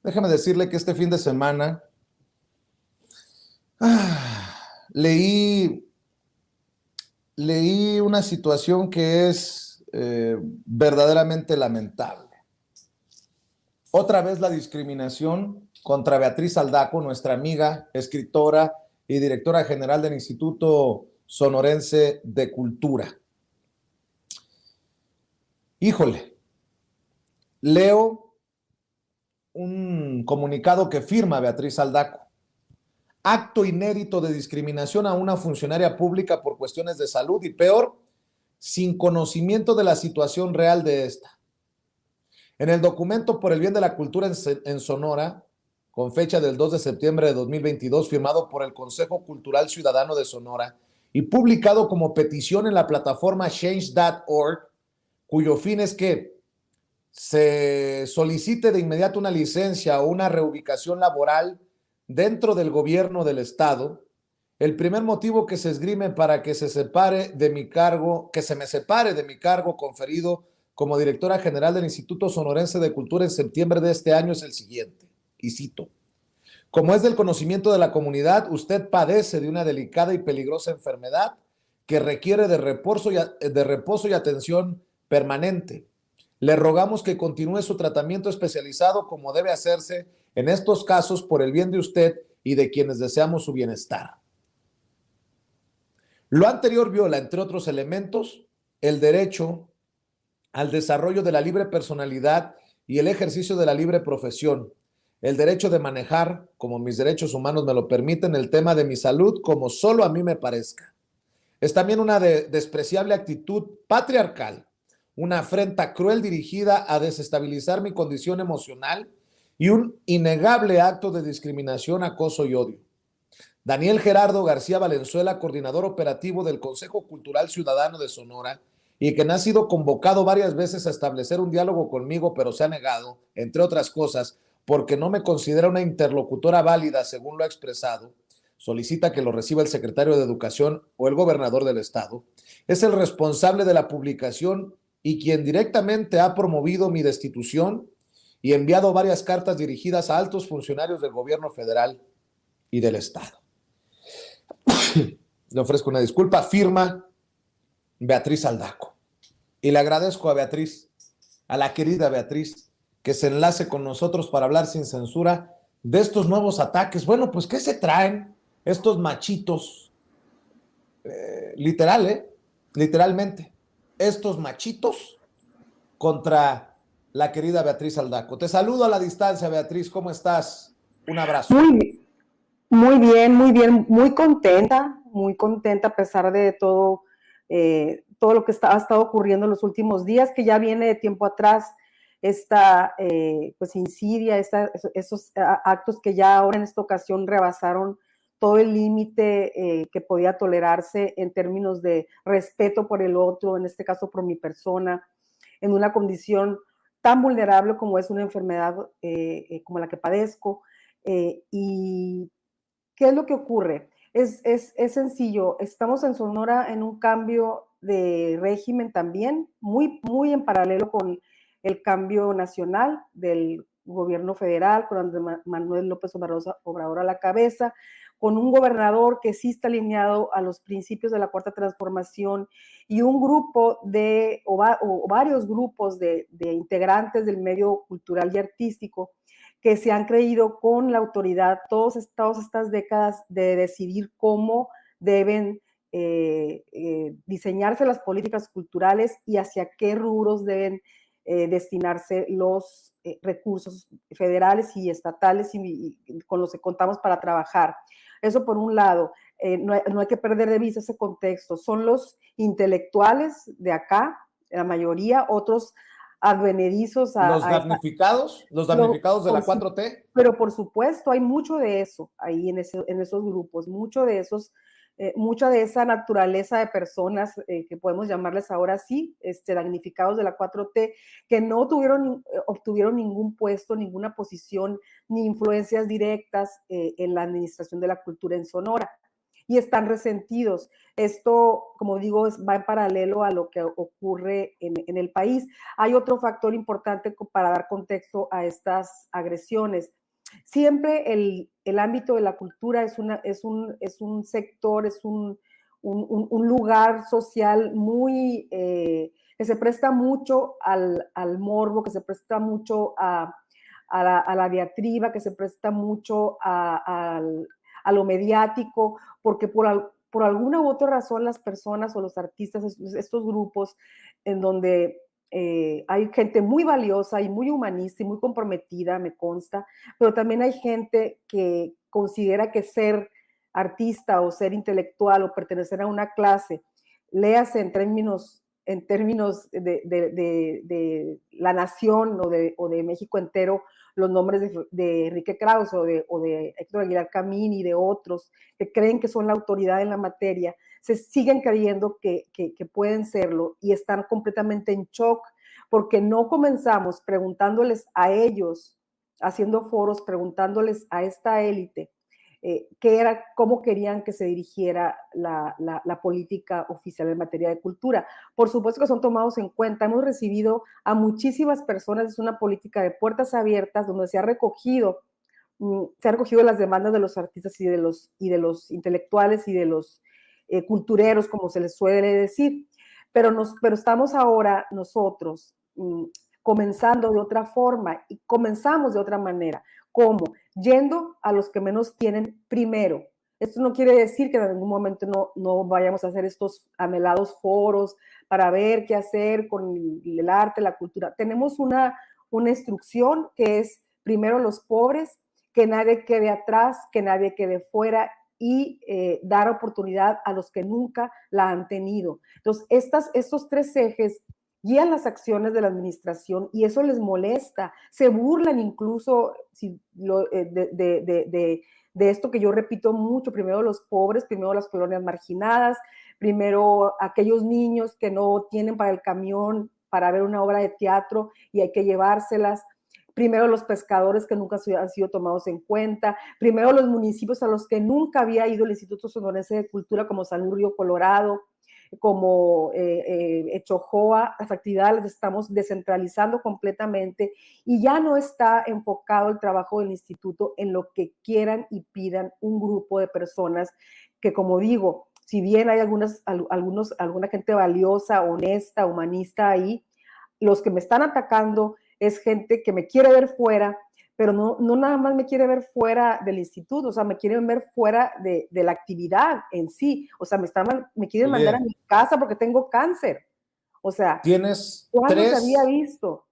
Déjame decirle que este fin de semana leí, leí una situación que es verdaderamente lamentable. Otra vez la discriminación contra Beatriz Aldaco, nuestra amiga, escritora y directora general del Instituto Sonorense de Cultura. Híjole, leo un comunicado que firma Beatriz Aldaco. Acto inédito de discriminación a una funcionaria pública por cuestiones de salud y peor, sin conocimiento de la situación real de esta. En el documento por el bien de la cultura en Sonora, con fecha del 2 de septiembre de 2022, firmado por el Consejo Cultural Ciudadano de Sonora y publicado como petición en la plataforma change.org, cuyo fin es que se solicite de inmediato una licencia o una reubicación laboral dentro del gobierno del estado. El primer motivo que se esgrime para que se separe de mi cargo, que se me separe de mi cargo conferido como directora general del Instituto Sonorense de Cultura en septiembre de este año es el siguiente, y cito: como es del conocimiento de la comunidad, usted padece de una delicada y peligrosa enfermedad que requiere de reposo y atención permanente. Le rogamos que continúe su tratamiento especializado como debe hacerse en estos casos por el bien de usted y de quienes deseamos su bienestar. Lo anterior viola, entre otros elementos, el derecho al desarrollo de la libre personalidad y el ejercicio de la libre profesión, el derecho de manejar, como mis derechos humanos me lo permiten, el tema de mi salud como solo a mí me parezca. Es también una despreciable actitud patriarcal, una afrenta cruel dirigida a desestabilizar mi condición emocional y un innegable acto de discriminación, acoso y odio. Daniel Gerardo García Valenzuela, coordinador operativo del Consejo Cultural Ciudadano de Sonora, y quien ha sido convocado varias veces a establecer un diálogo conmigo, pero se ha negado, entre otras cosas, porque no me considera una interlocutora válida, según lo ha expresado, solicita que lo reciba el secretario de Educación o el gobernador del estado. Es el responsable de la publicación y quien directamente ha promovido mi destitución y enviado varias cartas dirigidas a altos funcionarios del gobierno federal y del estado. Le ofrezco una disculpa, firma Beatriz Aldaco. Y le agradezco a Beatriz, a la querida Beatriz, que se enlace con nosotros para hablar sin censura de estos nuevos ataques. Bueno, pues, ¿qué se traen estos machitos? Literalmente, estos machitos contra la querida Beatriz Aldaco. Te saludo a la distancia, Beatriz, ¿cómo estás? Un abrazo. Muy bien, muy contenta a pesar de todo lo que ha estado ocurriendo en los últimos días, que ya viene de tiempo atrás esta pues insidia, esos actos que ya ahora en esta ocasión rebasaron todo el límite que podía tolerarse en términos de respeto por el otro, en este caso por mi persona, en una condición tan vulnerable como es una enfermedad como la que padezco. Y ¿qué es lo que ocurre? Es sencillo, estamos en Sonora en un cambio de régimen también, muy en paralelo con el cambio nacional del gobierno federal, con Andrés Manuel López Obrador a la cabeza, con un gobernador que sí está alineado a los principios de la Cuarta Transformación y un grupo o varios grupos de integrantes del medio cultural y artístico que se han creído con la autoridad todas estas décadas de decidir cómo deben diseñarse las políticas culturales y hacia qué rubros deben destinarse los recursos federales y estatales y con los que contamos para trabajar. Eso por un lado, no hay que perder de vista ese contexto. Son los intelectuales de acá, la mayoría, otros advenedizos los damnificados de la 4T. Pero por supuesto hay mucho de eso ahí en esos grupos, mucha de esa naturaleza de personas que podemos llamarles ahora sí, damnificados de la 4T, que no obtuvieron ningún puesto, ninguna posición, ni influencias directas en la administración de la cultura en Sonora. y están resentidos. Esto, como digo, va en paralelo a lo que ocurre en el país. Hay otro factor importante para dar contexto a estas agresiones. Siempre el ámbito de la cultura es un sector, es un lugar social muy, que se presta mucho al morbo, que se presta mucho a la diatriba, que se presta mucho a lo mediático, porque por alguna u otra razón las personas o los artistas, estos grupos en donde hay gente muy valiosa y muy humanista y muy comprometida, me consta, pero también hay gente que considera que ser artista o ser intelectual o pertenecer a una clase, léase en términos de la nación o de México entero, los nombres de Enrique Krauss o de Héctor Aguilar Camín y de otros que creen que son la autoridad en la materia, se siguen creyendo que pueden serlo y están completamente en shock porque no comenzamos preguntándoles a ellos, haciendo foros, preguntándoles a esta élite cómo querían que se dirigiera la política oficial en materia de cultura. Por supuesto que son tomados en cuenta. Hemos recibido a muchísimas personas, es una política de puertas abiertas donde se ha recogido las demandas de los artistas y de los intelectuales y de los cultureros, como se les suele decir. Pero estamos ahora nosotros comenzando de otra forma y comenzamos de otra manera. ¿Cómo? Yendo a los que menos tienen primero. Esto no quiere decir que en algún momento no vayamos a hacer estos anhelados foros para ver qué hacer con el arte, la cultura. Tenemos una instrucción que es primero los pobres, que nadie quede atrás, que nadie quede fuera y dar oportunidad a los que nunca la han tenido. Entonces, estos tres ejes guían las acciones de la administración y eso les molesta, se burlan incluso de esto que yo repito mucho, primero los pobres, primero las colonias marginadas, primero aquellos niños que no tienen para el camión para ver una obra de teatro y hay que llevárselas, primero los pescadores que nunca han sido tomados en cuenta, primero los municipios a los que nunca había ido el Instituto Sonorense de Cultura como San Luis Río Colorado, como Echojoa, las actividades las estamos descentralizando completamente y ya no está enfocado el trabajo del instituto en lo que quieran y pidan un grupo de personas que, como digo, si bien hay alguna gente valiosa, honesta, humanista ahí, los que me están atacando es gente que me quiere ver fuera, pero no nada más me quiere ver fuera del instituto, o sea, me quieren ver fuera de la actividad en sí, o sea, me quieren mandar a mi casa porque tengo cáncer, o sea, Tienes ¿cuándo se había visto?